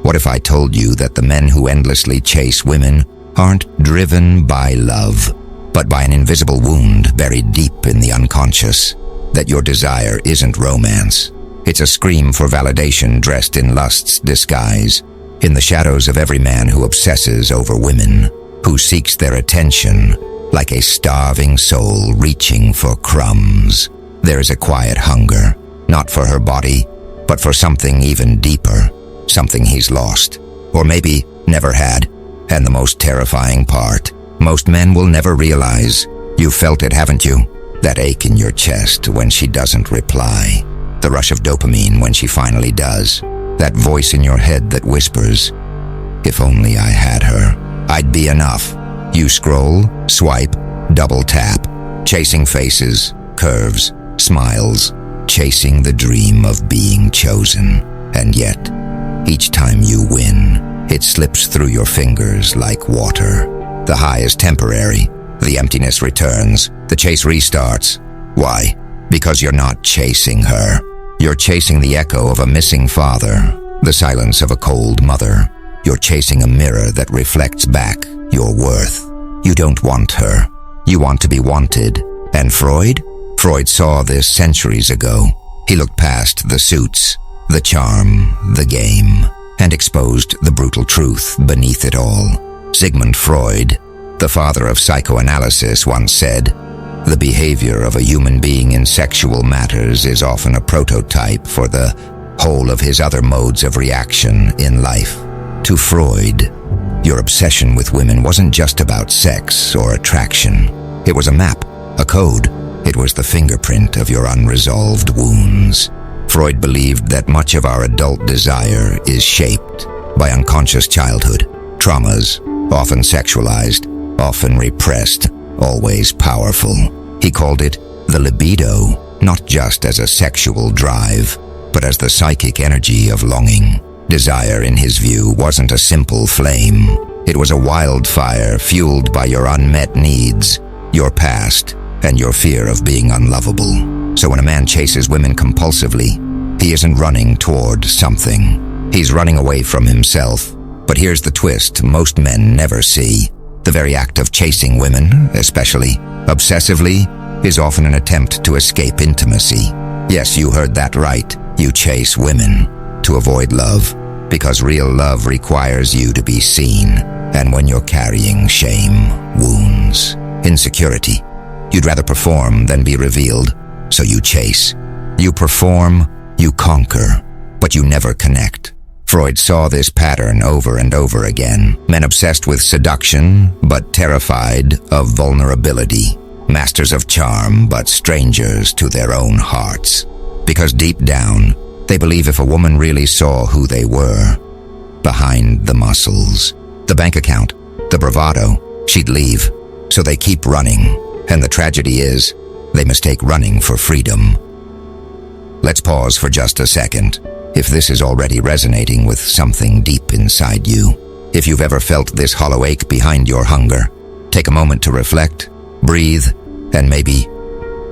What if I told you that the men who endlessly chase women aren't driven by love, but by an invisible wound buried deep in the unconscious? That your desire isn't romance. It's a scream for validation dressed in lust's disguise. In the shadows of every man who obsesses over women, who seeks their attention like a starving soul reaching for crumbs, there is a quiet hunger, not for her body, but for something even deeper, something he's lost, or maybe never had. And the most terrifying part, most men will never realize, you felt it, haven't you? That ache in your chest when she doesn't reply. The rush of dopamine when she finally does. That voice in your head that whispers, if only I had her, I'd be enough. You scroll, swipe, double tap, chasing faces, curves, smiles, chasing the dream of being chosen. And yet, each time you win, it slips through your fingers like water. The high is temporary, the emptiness returns, the chase restarts. Why? Because you're not chasing her. You're chasing the echo of a missing father, the silence of a cold mother. You're chasing a mirror that reflects back your worth. You don't want her. You want to be wanted. And Freud? Freud saw this centuries ago. He looked past the suits, the charm, the game, and exposed the brutal truth beneath it all. Sigmund Freud, the father of psychoanalysis, once said, "The behavior of a human being in sexual matters is often a prototype for the whole of his other modes of reaction in life." To Freud, your obsession with women wasn't just about sex or attraction. It was a map, a code. It was the fingerprint of your unresolved wounds. Freud believed that much of our adult desire is shaped by unconscious childhood traumas, often sexualized, often repressed, always powerful. He called it the libido, not just as a sexual drive, but as the psychic energy of longing. Desire, in his view, wasn't a simple flame. It was a wildfire fueled by your unmet needs, your past, and your fear of being unlovable. So when a man chases women compulsively, he isn't running toward something. He's running away from himself. But here's the twist most men never see. The very act of chasing women, especially obsessively, is often an attempt to escape intimacy. Yes, you heard that right. You chase women to avoid love, because real love requires you to be seen. And when you're carrying shame, wounds, insecurity, you'd rather perform than be revealed. So you chase. You perform, you conquer, but you never connect. Freud saw this pattern over and over again. Men obsessed with seduction, but terrified of vulnerability. Masters of charm, but strangers to their own hearts. Because deep down, they believe if a woman really saw who they were, behind the muscles, the bank account, the bravado, she'd leave. So they keep running. And the tragedy is, they mistake running for freedom. Let's pause for just a second. If this is already resonating with something deep inside you, if you've ever felt this hollow ache behind your hunger, take a moment to reflect, breathe, and maybe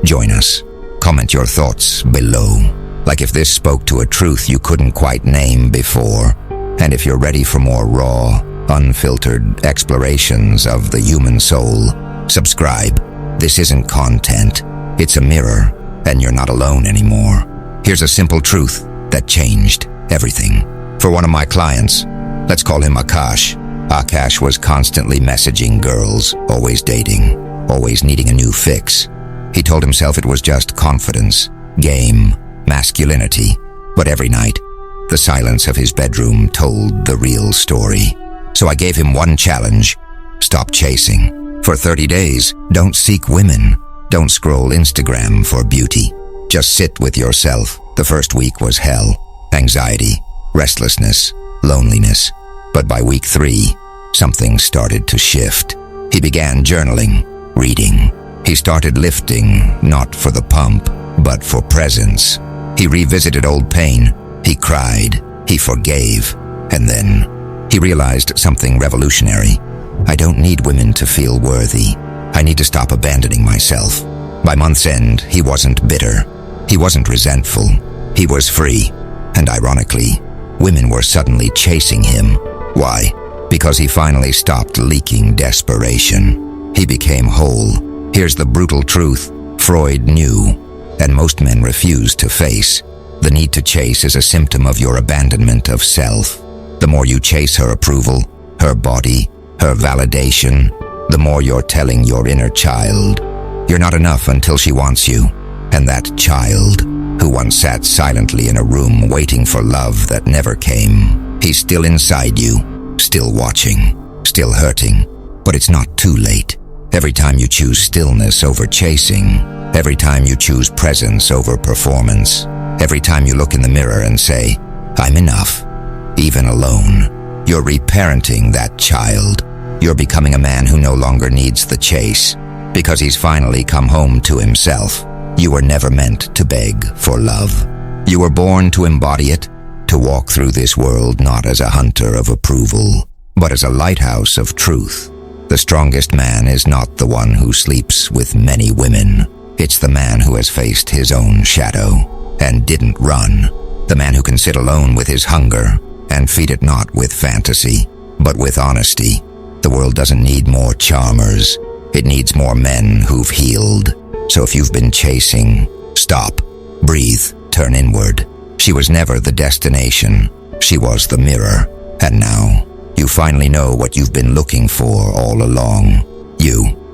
join us. Comment your thoughts below, like if this spoke to a truth you couldn't quite name before. And if you're ready for more raw, unfiltered explorations of the human soul, subscribe. This isn't content, it's a mirror, and you're not alone anymore. Here's a simple truth that changed everything. For one of my clients, let's call him Akash. Akash was constantly messaging girls, always dating, always needing a new fix. He told himself it was just confidence, game, masculinity. But every night, the silence of his bedroom told the real story. So I gave him one challenge: stop chasing. For 30 days, don't seek women. Don't scroll Instagram for beauty. Just sit with yourself. The first week was hell. Anxiety, restlessness, loneliness. But by week 3, something started to shift. He began journaling, reading. He started lifting, not for the pump, but for presence. He revisited old pain. He cried. He forgave. And then he realized something revolutionary. I don't need women to feel worthy. I need to stop abandoning myself. By month's end, he wasn't bitter. He wasn't resentful. He was free. And ironically, Women were suddenly chasing him. Why? Because he finally stopped leaking desperation. He became whole. Here's the brutal truth Freud knew, and most men refuse to face. The need to chase is a symptom of your abandonment of self. The more you chase her approval, her body, her validation, the more you're telling your inner child, you're not enough until she wants you. And that child, who once sat silently in a room waiting for love that never came, he's still inside you, still watching, still hurting. But it's not too late. Every time you choose stillness over chasing, every time you choose presence over performance, every time you look in the mirror and say, I'm enough, even alone, you're reparenting that child. You're becoming a man who no longer needs the chase, because he's finally come home to himself. You were never meant to beg for love. You were born to embody it, to walk through this world not as a hunter of approval, but as a lighthouse of truth. The strongest man is not the one who sleeps with many women. It's the man who has faced his own shadow and didn't run. The man who can sit alone with his hunger and feed it not with fantasy, but with honesty. The world doesn't need more charmers. It needs more men who've healed. So if you've been chasing, stop, breathe, turn inward. She was never the destination. She was the mirror. And now, you finally know what you've been looking for all along.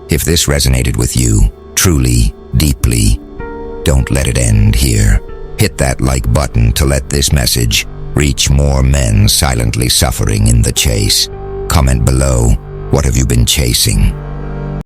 If this resonated with you, truly, deeply, don't let it end here. Hit that like button to let this message reach more men silently suffering in the chase. Comment below, what have you been chasing?